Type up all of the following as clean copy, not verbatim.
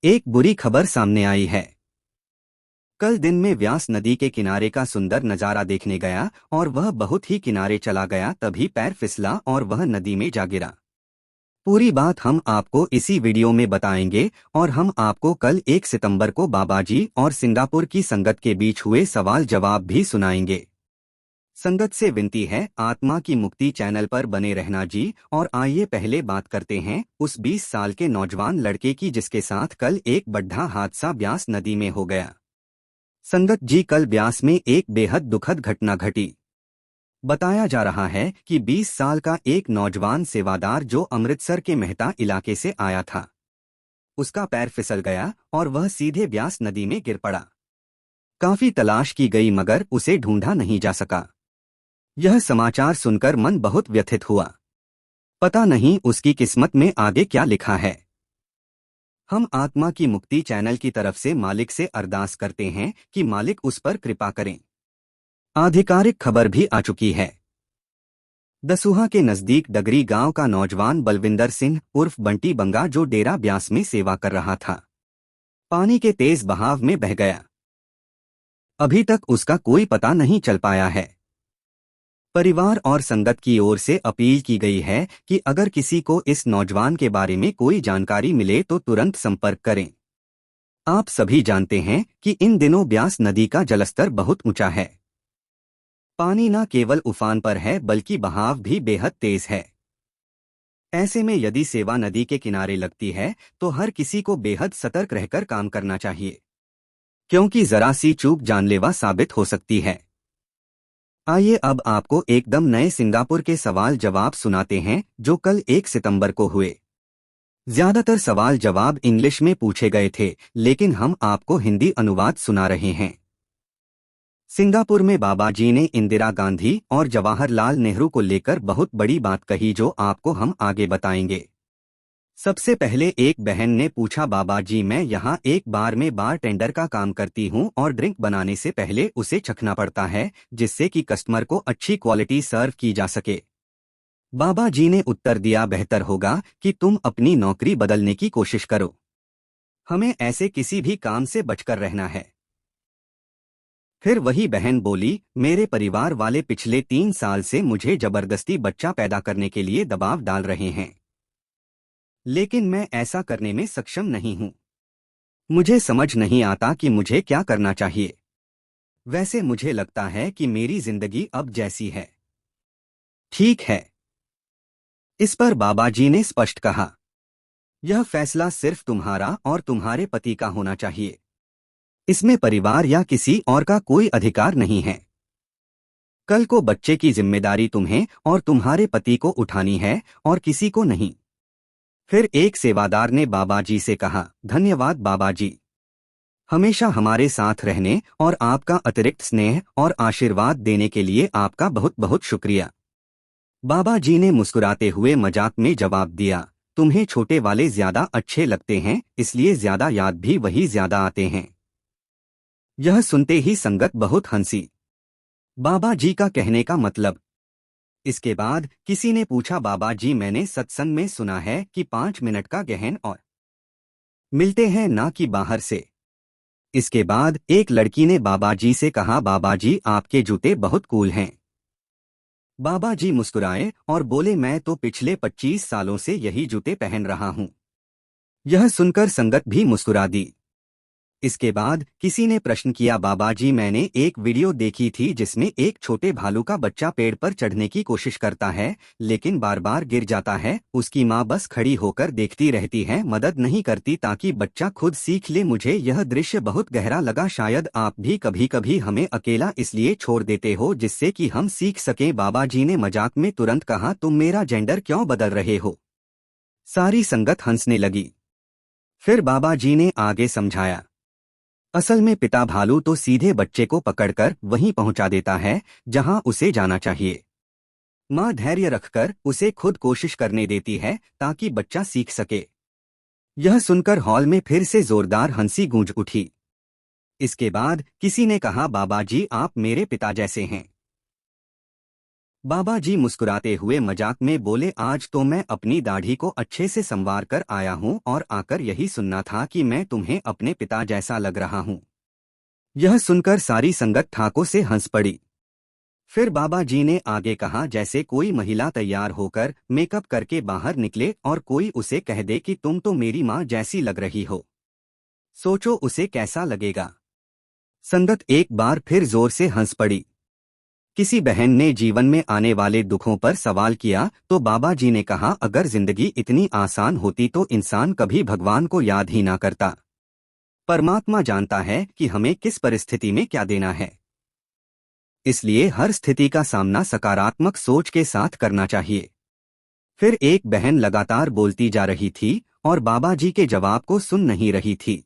एक बुरी खबर सामने आई है। कल दिन में व्यास नदी के किनारे का सुंदर नजारा देखने गया और वह बहुत ही किनारे चला गया, तभी पैर फिसला और वह नदी में जा गिरा। पूरी बात हम आपको इसी वीडियो में बताएंगे और हम आपको कल 1 सितंबर को बाबाजी और सिंगापुर की संगत के बीच हुए सवाल जवाब भी सुनाएंगे। संगत से विनती है, आत्मा की मुक्ति चैनल पर बने रहना जी। और आइए पहले बात करते हैं उस 20 साल के नौजवान लड़के की जिसके साथ कल एक बड़ा हादसा ब्यास नदी में हो गया। संगत जी, कल ब्यास में एक बेहद दुखद घटना घटी। बताया जा रहा है कि 20 साल का एक नौजवान सेवादार जो अमृतसर के मेहता इलाके से आया था, उसका पैर फिसल गया और वह सीधे ब्यास नदी में गिर पड़ा। काफी तलाश की गई मगर उसे ढूंढा नहीं जा सका। यह समाचार सुनकर मन बहुत व्यथित हुआ। पता नहीं उसकी किस्मत में आगे क्या लिखा है। हम आत्मा की मुक्ति चैनल की तरफ से मालिक से अरदास करते हैं कि मालिक उस पर कृपा करें। आधिकारिक खबर भी आ चुकी है। दसूहा के नजदीक डगरी गांव का नौजवान बलविंदर सिंह उर्फ बंटी बंगा, जो डेरा ब्यास में सेवा कर रहा था, पानी के तेज बहाव में बह गया। अभी तक उसका कोई पता नहीं चल पाया है। परिवार और संगत की ओर से अपील की गई है कि अगर किसी को इस नौजवान के बारे में कोई जानकारी मिले तो तुरंत संपर्क करें। आप सभी जानते हैं कि इन दिनों ब्यास नदी का जलस्तर बहुत ऊंचा है। पानी न केवल उफान पर है बल्कि बहाव भी बेहद तेज है। ऐसे में यदि सेवा नदी के किनारे लगती है तो हर किसी को बेहद सतर्क रहकर काम करना चाहिए, क्योंकि जरा सी चूक जानलेवा साबित हो सकती है। आइए अब आपको एकदम नए सिंगापुर के सवाल जवाब सुनाते हैं जो कल 1 सितंबर को हुए। ज्यादातर सवाल जवाब इंग्लिश में पूछे गए थे, लेकिन हम आपको हिंदी अनुवाद सुना रहे हैं। सिंगापुर में बाबाजी ने इंदिरा गांधी और जवाहरलाल नेहरू को लेकर बहुत बड़ी बात कही जो आपको हम आगे बताएंगे। सबसे पहले एक बहन ने पूछा, बाबाजी मैं यहाँ एक बार में बार टेंडर का काम करती हूँ और ड्रिंक बनाने से पहले उसे चखना पड़ता है जिससे कि कस्टमर को अच्छी क्वालिटी सर्व की जा सके। बाबाजी ने उत्तर दिया, बेहतर होगा कि तुम अपनी नौकरी बदलने की कोशिश करो। हमें ऐसे किसी भी काम से बचकर रहना है। फिर वही बहन बोली, मेरे परिवार वाले पिछले 3 साल से मुझे जबरदस्ती बच्चा पैदा करने के लिए दबाव डाल रहे हैं, लेकिन मैं ऐसा करने में सक्षम नहीं हूं। मुझे समझ नहीं आता कि मुझे क्या करना चाहिए। वैसे मुझे लगता है कि मेरी जिंदगी अब जैसी है ठीक है। इस पर बाबाजी ने स्पष्ट कहा, यह फैसला सिर्फ तुम्हारा और तुम्हारे पति का होना चाहिए। इसमें परिवार या किसी और का कोई अधिकार नहीं है। कल को बच्चे की जिम्मेदारी तुम्हें और तुम्हारे पति को उठानी है और किसी को नहीं। फिर एक सेवादार ने बाबाजी से कहा, धन्यवाद बाबाजी, हमेशा हमारे साथ रहने और आपका अतिरिक्त स्नेह और आशीर्वाद देने के लिए आपका बहुत बहुत शुक्रिया। बाबाजी ने मुस्कुराते हुए मजाक में जवाब दिया, तुम्हें छोटे वाले ज्यादा अच्छे लगते हैं, इसलिए ज्यादा याद भी वही ज्यादा आते हैं। यह सुनते ही संगत बहुत हंसी। बाबाजी का कहने का मतलब। इसके बाद किसी ने पूछा, बाबाजी मैंने सत्संग में सुना है कि 5 मिनट का गहन और मिलते हैं ना कि बाहर से। इसके बाद एक लड़की ने बाबाजी से कहा, बाबाजी आपके जूते बहुत कूल हैं। बाबाजी मुस्कुराए और बोले, मैं तो पिछले 25 सालों से यही जूते पहन रहा हूं। यह सुनकर संगत भी मुस्कुरा दी। इसके बाद किसी ने प्रश्न किया, बाबाजी मैंने एक वीडियो देखी थी जिसमें एक छोटे भालू का बच्चा पेड़ पर चढ़ने की कोशिश करता है लेकिन बार बार गिर जाता है। उसकी माँ बस खड़ी होकर देखती रहती है, मदद नहीं करती ताकि बच्चा खुद सीख ले। मुझे यह दृश्य बहुत गहरा लगा। शायद आप भी कभी कभी हमें अकेला इसलिए छोड़ देते हो जिससे कि हम सीख सकें। बाबाजी ने मजाक में तुरंत कहा, तुम मेरा जेंडर क्यों बदल रहे हो। सारी संगत हंसने लगी। फिर बाबाजी ने आगे समझाया, असल में पिता भालू तो सीधे बच्चे को पकड़कर वहीं पहुंचा देता है जहां उसे जाना चाहिए। मां धैर्य रखकर उसे खुद कोशिश करने देती है ताकि बच्चा सीख सके। यह सुनकर हॉल में फिर से जोरदार हंसी गूंज उठी। इसके बाद किसी ने कहा, बाबाजी आप मेरे पिता जैसे हैं। बाबा जी मुस्कुराते हुए मजाक में बोले, आज तो मैं अपनी दाढ़ी को अच्छे से संवार कर आया हूँ और आकर यही सुनना था कि मैं तुम्हें अपने पिता जैसा लग रहा हूँ। यह सुनकर सारी संगत ठाकों से हंस पड़ी। फिर बाबा जी ने आगे कहा, जैसे कोई महिला तैयार होकर मेकअप करके बाहर निकले और कोई उसे कह दे कि तुम तो मेरी माँ जैसी लग रही हो, सोचो उसे कैसा लगेगा। संगत एक बार फिर जोर से हंस पड़ी। किसी बहन ने जीवन में आने वाले दुखों पर सवाल किया तो बाबा जी ने कहा, अगर जिंदगी इतनी आसान होती तो इंसान कभी भगवान को याद ही ना करता। परमात्मा जानता है कि हमें किस परिस्थिति में क्या देना है, इसलिए हर स्थिति का सामना सकारात्मक सोच के साथ करना चाहिए। फिर एक बहन लगातार बोलती जा रही थी और बाबा जी के जवाब को सुन नहीं रही थी।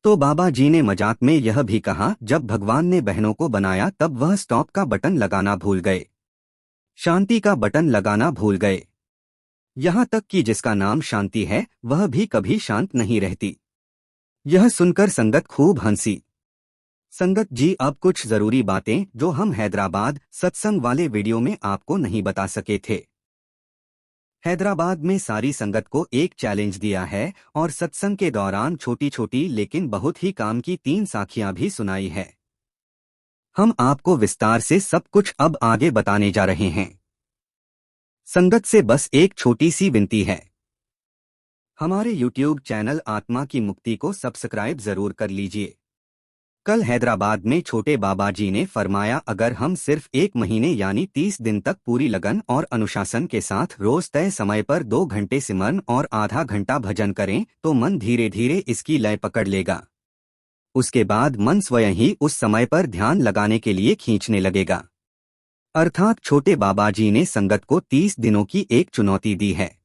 तो बाबा जी ने मजाक में यह भी कहा, जब भगवान ने बहनों को बनाया तब वह स्टॉप का बटन लगाना भूल गए, शांति का बटन लगाना भूल गए। यहाँ तक कि जिसका नाम शांति है वह भी कभी शांत नहीं रहती। यह सुनकर संगत खूब हंसी। संगत जी, अब कुछ जरूरी बातें जो हम हैदराबाद सत्संग वाले वीडियो में आपको नहीं बता सके थे। हैदराबाद में सारी संगत को एक चैलेंज दिया है और सत्संग के दौरान छोटी छोटी लेकिन बहुत ही काम की 3 साखियां भी सुनाई है। हम आपको विस्तार से सब कुछ अब आगे बताने जा रहे हैं। संगत से बस एक छोटी सी विनती है, हमारे YouTube चैनल आत्मा की मुक्ति को सब्सक्राइब जरूर कर लीजिए। कल हैदराबाद में छोटे बाबा जी ने फरमाया, अगर हम सिर्फ 1 महीने यानी 30 दिन तक पूरी लगन और अनुशासन के साथ रोज तय समय पर 2 घंटे सिमरन और आधा घंटा भजन करें तो मन धीरे धीरे इसकी लय पकड़ लेगा। उसके बाद मन स्वयं ही उस समय पर ध्यान लगाने के लिए खींचने लगेगा। अर्थात छोटे बाबा जी ने संगत को 30 दिनों की एक चुनौती दी है।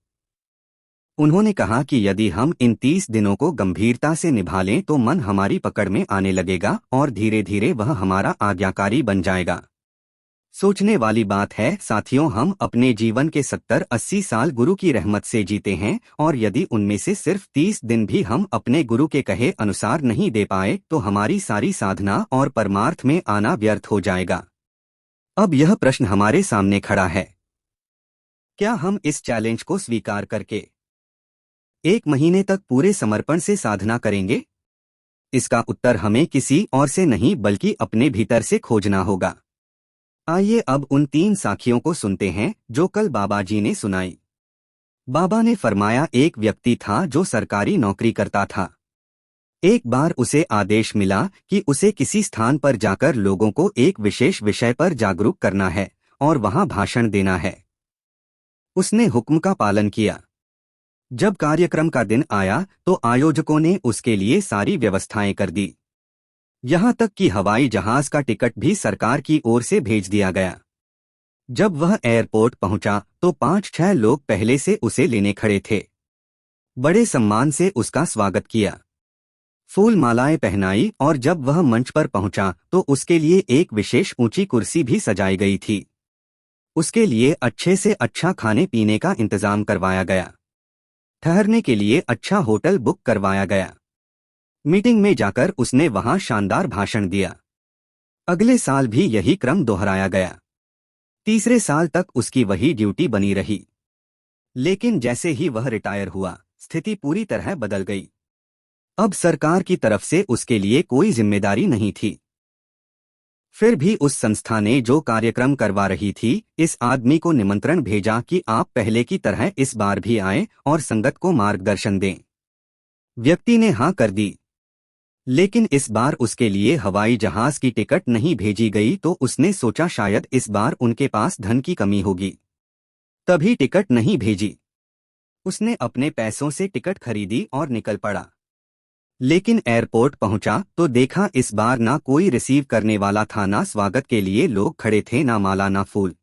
उन्होंने कहा कि यदि हम इन 30 दिनों को गंभीरता से निभा लें तो मन हमारी पकड़ में आने लगेगा और धीरे धीरे वह हमारा आज्ञाकारी बन जाएगा। सोचने वाली बात है साथियों, हम अपने जीवन के 70-80 साल गुरु की रहमत से जीते हैं और यदि उनमें से सिर्फ 30 दिन भी हम अपने गुरु के कहे अनुसार नहीं दे पाए तो हमारी सारी साधना और परमार्थ में आना व्यर्थ हो जाएगा। अब यह प्रश्न हमारे सामने खड़ा है, क्या हम इस चैलेंज को स्वीकार करके 1 महीने तक पूरे समर्पण से साधना करेंगे? इसका उत्तर हमें किसी और से नहीं बल्कि अपने भीतर से खोजना होगा। आइए अब उन 3 साखियों को सुनते हैं जो कल बाबा जी ने सुनाई। बाबा ने फरमाया, एक व्यक्ति था जो सरकारी नौकरी करता था। एक बार उसे आदेश मिला कि उसे किसी स्थान पर जाकर लोगों को एक विशेष विषय पर जागरूक करना है और वहां भाषण देना है। उसने हुक्म का पालन किया। जब कार्यक्रम का दिन आया तो आयोजकों ने उसके लिए सारी व्यवस्थाएं कर दी। यहाँ तक कि हवाई जहाज का टिकट भी सरकार की ओर से भेज दिया गया। जब वह एयरपोर्ट पहुंचा तो 5-6 लोग पहले से उसे लेने खड़े थे। बड़े सम्मान से उसका स्वागत किया, फूल मालाएं पहनाई और जब वह मंच पर पहुंचा तो उसके लिए एक विशेष ऊंची कुर्सी भी सजाई गई थी। उसके लिए अच्छे से अच्छा खाने पीने का इंतजाम करवाया गया। ठहरने के लिए अच्छा होटल बुक करवाया गया। मीटिंग में जाकर उसने वहां शानदार भाषण दिया। अगले साल भी यही क्रम दोहराया गया। तीसरे साल तक उसकी वही ड्यूटी बनी रही। लेकिन जैसे ही वह रिटायर हुआ, स्थिति पूरी तरह बदल गई। अब सरकार की तरफ से उसके लिए कोई जिम्मेदारी नहीं थी। फिर भी उस संस्था ने जो कार्यक्रम करवा रही थी, इस आदमी को निमंत्रण भेजा कि आप पहले की तरह इस बार भी आएं और संगत को मार्गदर्शन दें। व्यक्ति ने हाँ कर दी, लेकिन इस बार उसके लिए हवाई जहाज की टिकट नहीं भेजी गई तो उसने सोचा शायद इस बार उनके पास धन की कमी होगी, तभी टिकट नहीं भेजी। उसने अपने पैसों से टिकट खरीदी और निकल पड़ा। लेकिन एयरपोर्ट पहुंचा तो देखा इस बार ना कोई रिसीव करने वाला था, ना स्वागत के लिए लोग खड़े थे, ना माला ना फूल।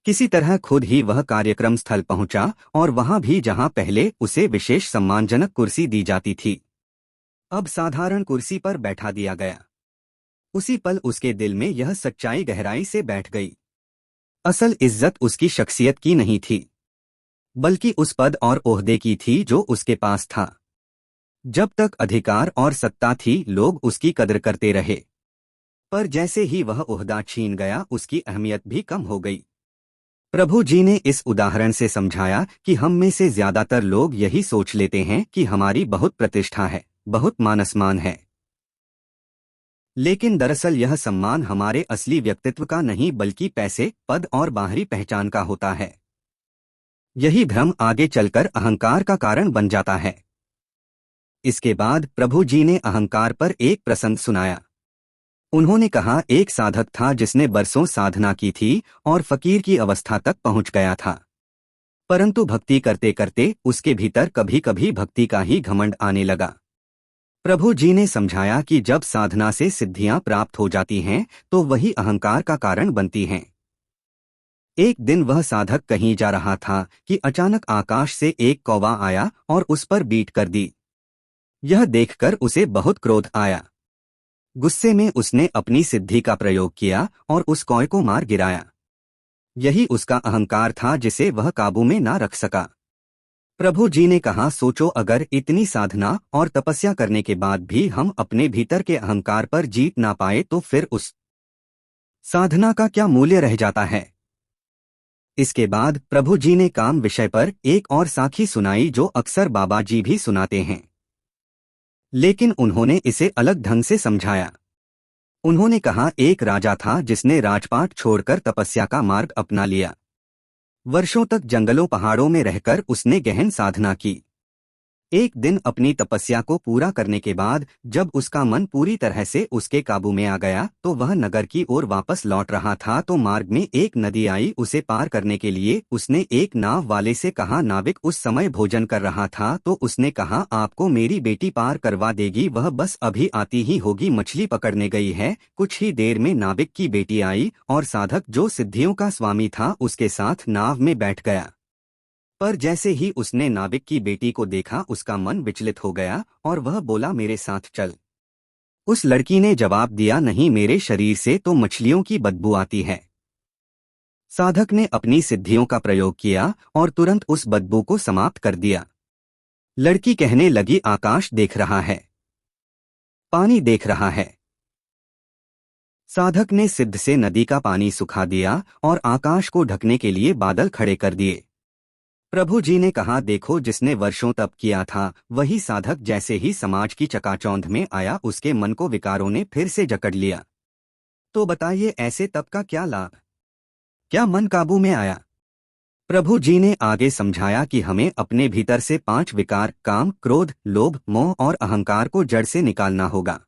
किसी तरह खुद ही वह कार्यक्रम स्थल पहुंचा और वहां भी जहां पहले उसे विशेष सम्मानजनक कुर्सी दी जाती थी, अब साधारण कुर्सी पर बैठा दिया गया। उसी पल उसके दिल में यह सच्चाई गहराई से बैठ गई। असल इज्जत उसकी शख्सियत की नहीं थी, बल्कि उस पद और ओहदे की थी जो उसके पास था। जब तक अधिकार और सत्ता थी लोग उसकी कदर करते रहे, पर जैसे ही वह ओहदा छीन गया उसकी अहमियत भी कम हो गई। प्रभु जी ने इस उदाहरण से समझाया कि हम में से ज्यादातर लोग यही सोच लेते हैं कि हमारी बहुत प्रतिष्ठा है, बहुत मान-सम्मान है। लेकिन दरअसल यह सम्मान हमारे असली व्यक्तित्व का नहीं बल्कि पैसे, पद और बाहरी पहचान का होता है। यही भ्रम आगे चलकर अहंकार का कारण बन जाता है। इसके बाद प्रभु जी ने अहंकार पर एक प्रसंग सुनाया। उन्होंने कहा, एक साधक था जिसने बरसों साधना की थी और फकीर की अवस्था तक पहुंच गया था। परंतु भक्ति करते करते उसके भीतर कभी कभी भक्ति का ही घमंड आने लगा। प्रभु जी ने समझाया कि जब साधना से सिद्धियां प्राप्त हो जाती हैं तो वही अहंकार का कारण बनती हैं। एक दिन वह साधक कहीं जा रहा था कि अचानक आकाश से एक कौवा आया और उस पर बीट कर दी। यह देखकर उसे बहुत क्रोध आया। गुस्से में उसने अपनी सिद्धि का प्रयोग किया और उस कौवे को मार गिराया। यही उसका अहंकार था जिसे वह काबू में ना रख सका। प्रभु जी ने कहा, सोचो अगर इतनी साधना और तपस्या करने के बाद भी हम अपने भीतर के अहंकार पर जीत ना पाए तो फिर उस साधना का क्या मूल्य रह जाता है। इसके बाद प्रभु जी ने काम विषय पर एक और साखी सुनाई जो अक्सर बाबा जी भी सुनाते हैं, लेकिन उन्होंने इसे अलग ढंग से समझाया। उन्होंने कहा, एक राजा था जिसने राजपाट छोड़कर तपस्या का मार्ग अपना लिया। वर्षों तक जंगलों पहाड़ों में रहकर उसने गहन साधना की। एक दिन अपनी तपस्या को पूरा करने के बाद जब उसका मन पूरी तरह से उसके काबू में आ गया तो वह नगर की ओर वापस लौट रहा था तो मार्ग में एक नदी आई। उसे पार करने के लिए उसने एक नाव वाले से कहा, नाविक उस समय भोजन कर रहा था तो उसने कहा, आपको मेरी बेटी पार करवा देगी, वह बस अभी आती ही होगी, मछली पकड़ने गई है। कुछ ही देर में नाविक की बेटी आई और साधक जो सिद्धियों का स्वामी था उसके साथ नाव में बैठ गया। पर जैसे ही उसने नाविक की बेटी को देखा उसका मन विचलित हो गया और वह बोला, मेरे साथ चल। उस लड़की ने जवाब दिया, नहीं, मेरे शरीर से तो मछलियों की बदबू आती है। साधक ने अपनी सिद्धियों का प्रयोग किया और तुरंत उस बदबू को समाप्त कर दिया। लड़की कहने लगी, आकाश देख रहा है, पानी देख रहा है। साधक ने सिद्ध से नदी का पानी सुखा दिया और आकाश को ढकने के लिए बादल खड़े कर दिए। प्रभु जी ने कहा, देखो, जिसने वर्षों तप किया था वही साधक जैसे ही समाज की चकाचौंध में आया उसके मन को विकारों ने फिर से जकड़ लिया। तो बताइए, ऐसे तप का क्या लाभ? क्या मन काबू में आया? प्रभु जी ने आगे समझाया कि हमें अपने भीतर से 5 विकार काम, क्रोध, लोभ, मोह और अहंकार को जड़ से निकालना होगा।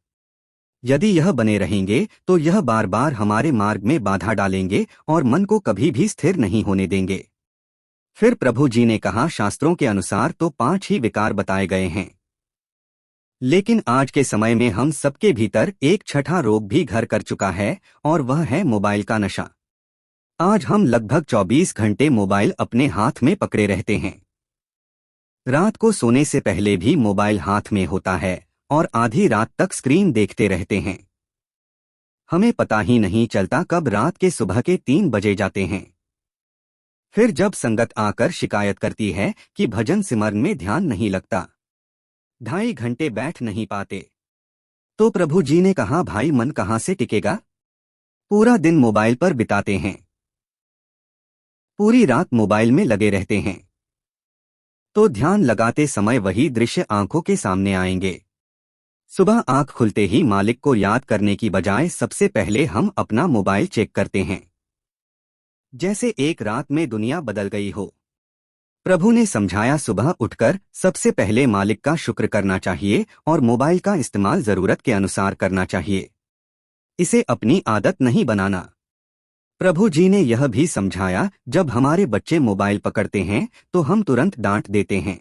यदि यह बने रहेंगे तो यह बार बार हमारे मार्ग में बाधा डालेंगे और मन को कभी भी स्थिर नहीं होने देंगे। फिर प्रभु जी ने कहा, शास्त्रों के अनुसार तो 5 ही विकार बताए गए हैं, लेकिन आज के समय में हम सबके भीतर एक छठा रोग भी घर कर चुका है और वह है मोबाइल का नशा। आज हम लगभग 24 घंटे मोबाइल अपने हाथ में पकड़े रहते हैं। रात को सोने से पहले भी मोबाइल हाथ में होता है और आधी रात तक स्क्रीन देखते रहते हैं। हमें पता ही नहीं चलता कब रात के सुबह के 3 बजे जाते हैं। फिर जब संगत आकर शिकायत करती है कि भजन सिमरन में ध्यान नहीं लगता, 2.5 घंटे बैठ नहीं पाते, तो प्रभु जी ने कहा, भाई मन कहाँ से टिकेगा? पूरा दिन मोबाइल पर बिताते हैं, पूरी रात मोबाइल में लगे रहते हैं, तो ध्यान लगाते समय वही दृश्य आंखों के सामने आएंगे। सुबह आंख खुलते ही मालिक को याद करने की बजाय सबसे पहले हम अपना मोबाइल चेक करते हैं, जैसे एक रात में दुनिया बदल गई हो। प्रभु ने समझाया, सुबह उठकर सबसे पहले मालिक का शुक्र करना चाहिए और मोबाइल का इस्तेमाल जरूरत के अनुसार करना चाहिए, इसे अपनी आदत नहीं बनाना। प्रभु जी ने यह भी समझाया, जब हमारे बच्चे मोबाइल पकड़ते हैं तो हम तुरंत डांट देते हैं,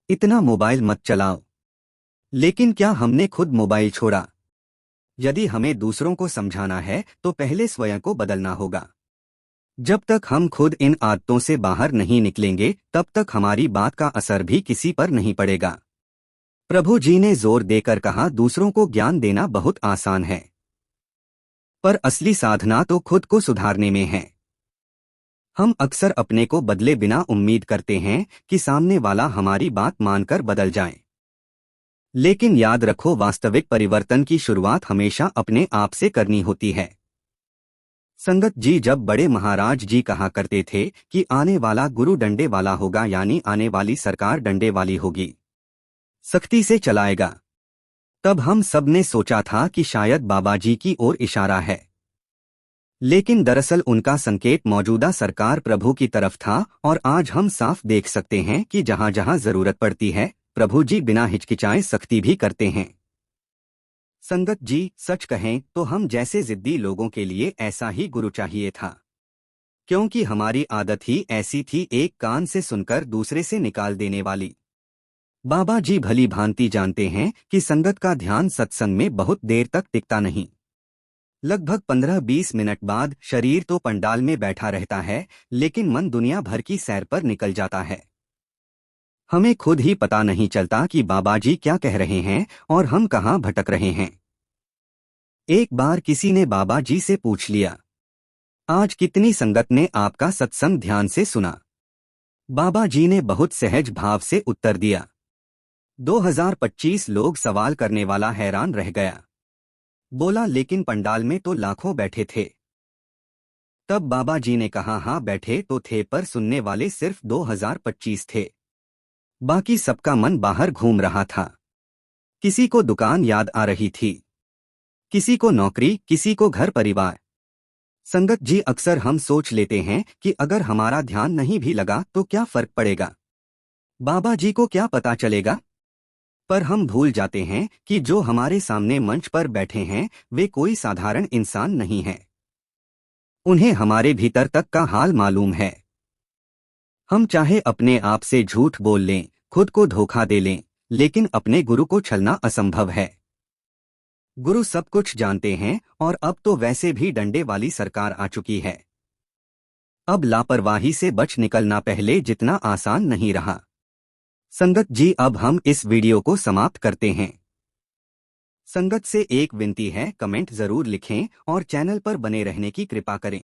इतना मोबाइल मत चलाओ। लेकिन क्या हमने खुद मोबाइल छोड़ा? यदि हमें दूसरों को समझाना है तो पहले स्वयं को बदलना होगा। जब तक हम खुद इन आदतों से बाहर नहीं निकलेंगे तब तक हमारी बात का असर भी किसी पर नहीं पड़ेगा। प्रभु जी ने जोर देकर कहा, दूसरों को ज्ञान देना बहुत आसान है, पर असली साधना तो खुद को सुधारने में है। हम अक्सर अपने को बदले बिना उम्मीद करते हैं कि सामने वाला हमारी बात मानकर बदल जाए। लेकिन याद रखो, वास्तविक परिवर्तन की शुरुआत हमेशा अपने आप से करनी होती है। संगत जी, जब बड़े महाराज जी कहा करते थे कि आने वाला गुरु डंडे वाला होगा, यानी आने वाली सरकार डंडे वाली होगी, सख्ती से चलाएगा, तब हम सब ने सोचा था कि शायद बाबा जी की ओर इशारा है। लेकिन दरअसल उनका संकेत मौजूदा सरकार प्रभु की तरफ था, और आज हम साफ देख सकते हैं कि जहां जहां जरूरत पड़ती है, प्रभु जी बिना हिचकिचाए सख्ती भी करते हैं। संगत जी, सच कहें तो हम जैसे जिद्दी लोगों के लिए ऐसा ही गुरु चाहिए था, क्योंकि हमारी आदत ही ऐसी थी, एक कान से सुनकर दूसरे से निकाल देने वाली। बाबा जी भली भांति जानते हैं कि संगत का ध्यान सत्संग में बहुत देर तक टिकता नहीं। लगभग 15-20 मिनट बाद शरीर तो पंडाल में बैठा रहता है, लेकिन मन दुनिया भर की सैर पर निकल जाता है। हमें खुद ही पता नहीं चलता कि बाबा जी क्या कह रहे हैं और हम कहाँ भटक रहे हैं। एक बार किसी ने बाबा जी से पूछ लिया, आज कितनी संगत ने आपका सत्संग ध्यान से सुना? बाबा जी ने बहुत सहज भाव से उत्तर दिया, 2025 लोग। सवाल करने वाला हैरान रह गया। बोला, लेकिन पंडाल में तो लाखों बैठे थे। तब बाबा जी ने कहा, हाँ बैठे तो थे, पर सुनने वाले सिर्फ 2025 थे। बाकी सबका मन बाहर घूम रहा था। किसी को दुकान याद आ रही थी, किसी को नौकरी, किसी को घर परिवार। संगत जी, अक्सर हम सोच लेते हैं कि अगर हमारा ध्यान नहीं भी लगा तो क्या फर्क पड़ेगा, बाबा जी को क्या पता चलेगा। पर हम भूल जाते हैं कि जो हमारे सामने मंच पर बैठे हैं वे कोई साधारण इंसान नहीं हैं। उन्हें हमारे भीतर तक का हाल मालूम है। हम चाहे अपने आप से झूठ बोल लें, खुद को धोखा दे लें, लेकिन अपने गुरु को छलना असंभव है। गुरु सब कुछ जानते हैं, और अब तो वैसे भी डंडे वाली सरकार आ चुकी है। अब लापरवाही से बच निकलना पहले जितना आसान नहीं रहा। संगत जी, अब हम इस वीडियो को समाप्त करते हैं। संगत से एक विनती है, कमेंट जरूर लिखें और चैनल पर बने रहने की कृपा करें।